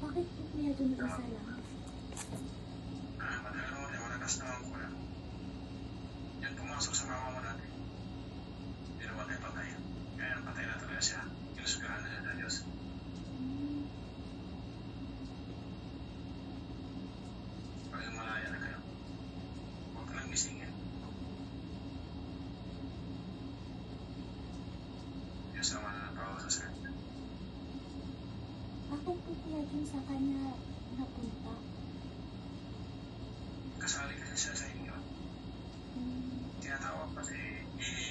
Bakit po kaya doon isa lang? Madagal mo, malakas naman ko lang. Yan pumasok sa mama mo natin. Hindi naman tayo patay. Kaya patay na talaga siya. Kinusgahan na siya ng Diyos. Pag malaya na kayo, huwag ka lang gisingin. Diyos naman na napawa sa sakit. Bakit po kaya doon sa kanya napunta? Kasali kasi siya sa inyo. Tinatawag kasi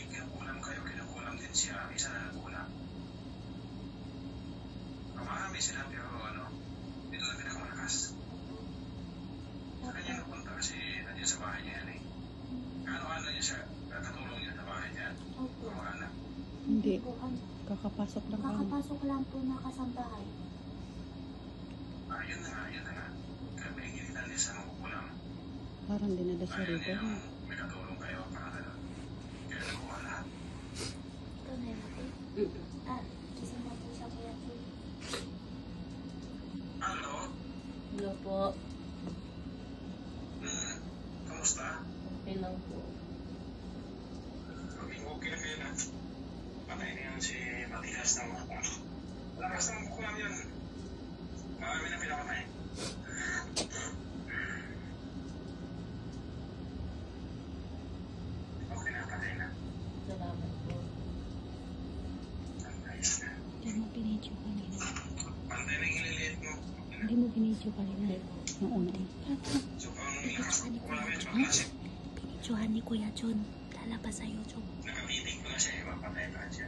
kinukulam kayo, kinukulam din siya. Isa na nagulam. Marami sila pero dito na pinakamalakas. Sa kanya napunta kasi nandiyan sa bahay niya yan eh. Ano niya siya, katulong niya sa bahay niya. Opo. Kamag-anak. Hindi. Kakapasok lang kami. Kakapasok lang po nakasambahay. Yun na nga. Kaya pinigilitan niya sa makukulam. Parang dinala siya Ayaw rito. niya may katulong kayo para gano'n. Kaya nakuha lahat. Ito na yun ate. Gising na po siya kaya ate. Hello? Hello po. Kamusta? Okay lang po. Maging okay kayo na. Patay na yan si Matias ng mata. Lakas ng kukulam yun. Marami na pinapatay. Okay na, patay na. Salamat po. Ayos na. Hindi mo binidyo kanina. Pantay na yung ililiit mo. Hindi mo binidyo kanina. Noong una eh. So, ang lakas ng kukulam yun, magklasik. Binidyohan ni Kuya John. Lalabas sa YouTube. Nakatitig ko na siya, mapatay pa siya.